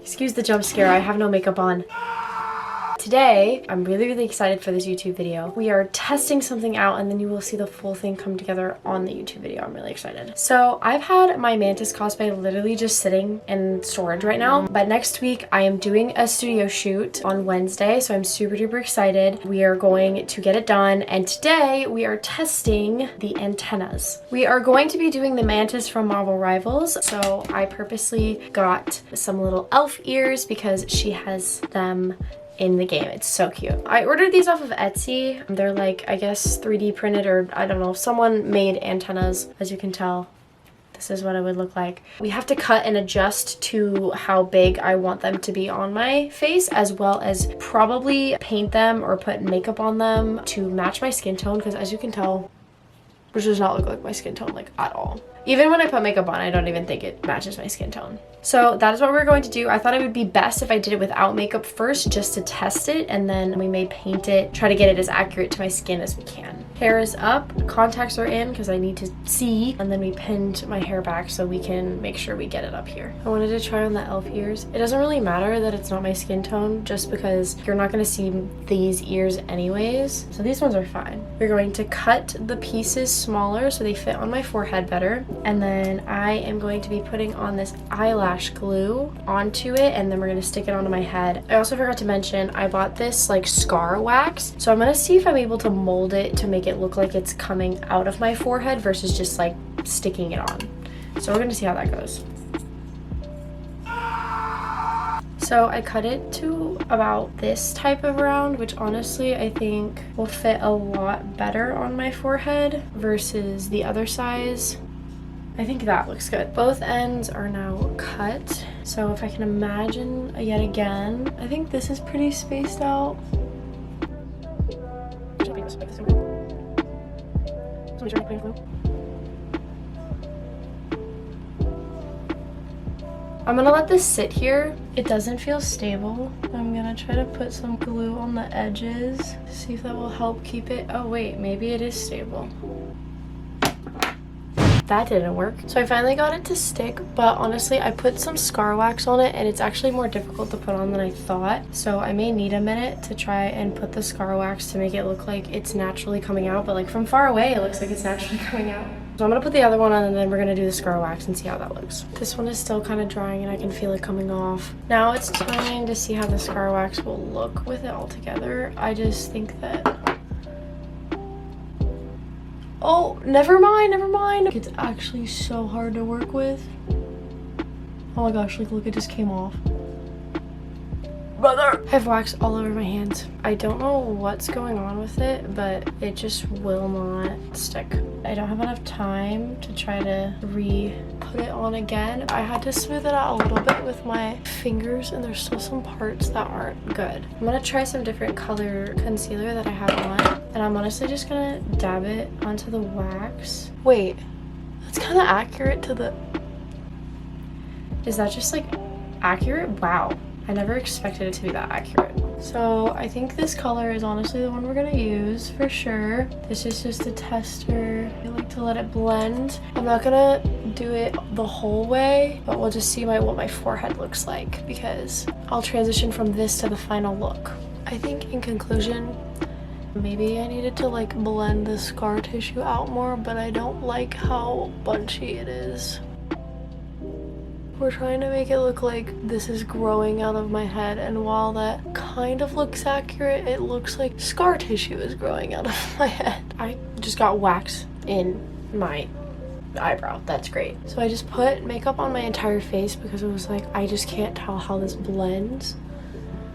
Excuse the jump scare, I have no makeup on. Today, I'm really excited for this YouTube video. We are testing something out and then you will see the full thing come together on the YouTube video. I'm really excited. So I've had my Mantis cosplay literally just sitting in storage right now. But next week I am doing a studio shoot on Wednesday. So I'm super duper excited. We are going to get it done. And today we are testing the antennas. We are going to be doing the Mantis from Marvel Rivals. So I purposely got some little elf ears because she has them in the game. It's so cute. I ordered these off of Etsy. They're like, I guess 3D printed, or I don't know, someone made antennas. As you can tell, this is what it would look like. We have to cut and adjust to how big I want them to be on my face, as well as probably paint them or put makeup on them to match my skin tone, because as you can tell, which does not look like my skin tone like at all. Even when I put makeup on, I don't even think it matches my skin tone. So that is what we're going to do. I thought it would be best if I did it without makeup first, just to test it, and then we may paint it, try to get it as accurate to my skin as we can. Hair is up, contacts are in because I need to see, and then we pinned my hair back so we can make sure we get it up here. I wanted to try on the elf ears. It doesn't really matter that it's not my skin tone, just because you're not going to see these ears anyways. So these ones are fine. We're going to cut the pieces smaller so they fit on my forehead better. And then I am going to be putting on this eyelash glue onto it, and then we're going to stick it onto my head. I also forgot to mention I bought this like scar wax, so I'm going to see if I'm able to mold it to make it look like it's coming out of my forehead versus just like sticking it on. So we're going to see how that goes. So I cut it to about this type of round, which honestly I think will fit a lot better on my forehead versus the other size. I think that looks good. Both ends are now cut. So if I can imagine yet again, I think this is pretty spaced out. I'm gonna let this sit here. It doesn't feel stable. I'm gonna try to put some glue on the edges, see if that will help keep it. Oh wait, maybe it is stable. That didn't work. So I finally got it to stick, but honestly I put some scar wax on it and it's actually more difficult to put on than I thought. So I may need a minute to try and put the scar wax to make it look like it's naturally coming out, but like from far away it looks like it's naturally coming out. So I'm gonna put the other one on and then we're gonna do the scar wax and see how that looks. This one is still kind of drying and I can feel it coming off. Now it's time to see how the scar wax will look with it all together. I just think that... Oh, never mind. It's actually so hard to work with. Oh my gosh, like look, it just came off. Brother! I have wax all over my hands. I don't know what's going on with it, but it just will not stick. I don't have enough time to try to re-put it on again. I had to smooth it out a little bit with my fingers, and there's still some parts that aren't good. I'm gonna try some different color concealer that I have on, and I'm honestly just gonna dab it onto the wax. Wait, that's kind of accurate to the... Is that just like accurate? Wow. I never expected it to be that accurate. So I think this color is honestly the one we're gonna use for sure. This is just a tester. I like to let it blend. I'm not gonna do it the whole way, but we'll just see what my forehead looks like, because I'll transition from this to the final look. I think in conclusion, maybe I needed to like blend the scar tissue out more, but I don't like how bunchy it is. We're trying to make it look like this is growing out of my head, and while that kind of looks accurate, it looks like scar tissue is growing out of my head. I just got wax in my eyebrow. That's great. So I just put makeup on my entire face because it was like, I just can't tell how this blends.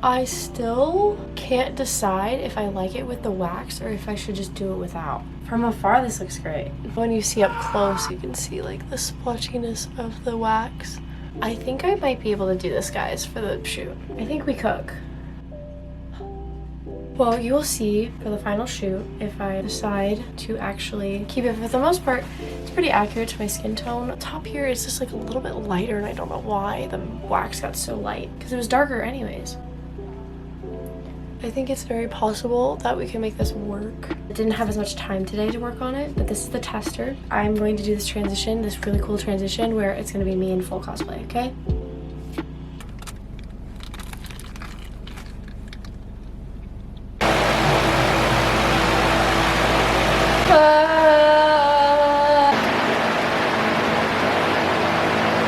I still can't decide if I like it with the wax or if I should just do it without. From afar, this looks great. When you see up close, you can see like the splotchiness of the wax. I think I might be able to do this, guys, for the shoot. I think we cook. Well, you will see for the final shoot if I decide to actually keep it. For the most part, it's pretty accurate to my skin tone. Top here is just like a little bit lighter, and I don't know why the wax got so light, because it was darker anyways. I think it's very possible that we can make this work. I didn't have as much time today to work on it, but this is the tester. I'm going to do this transition, this really cool transition where it's going to be me in full cosplay, okay?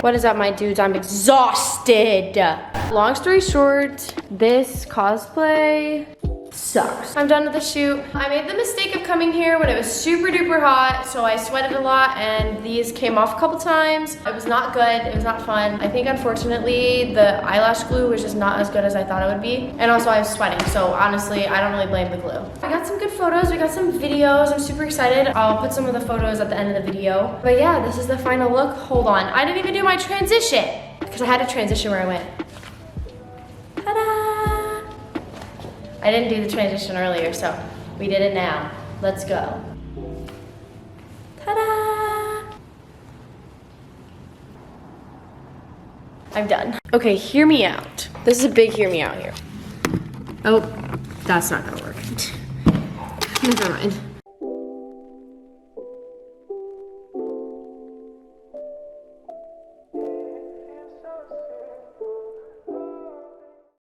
What is up, my dudes? I'm exhausted. Long story short, this cosplay sucks. I'm done with the shoot. I made the mistake of coming here when it was super duper hot, so I sweated a lot and these came off a couple times. It was not good, it was not fun. I think unfortunately the eyelash glue was just not as good as I thought it would be. And also I was sweating, so honestly, I don't really blame the glue. I got some good photos, we got some videos. I'm super excited. I'll put some of the photos at the end of the video. But yeah, this is the final look. Hold on, I didn't even do my transition because I had to transition where I went. I didn't do the transition earlier, so we did it now. Let's go. Ta-da! I'm done. Okay, hear me out. This is a big hear me out here. Oh, that's not gonna work. Never mind.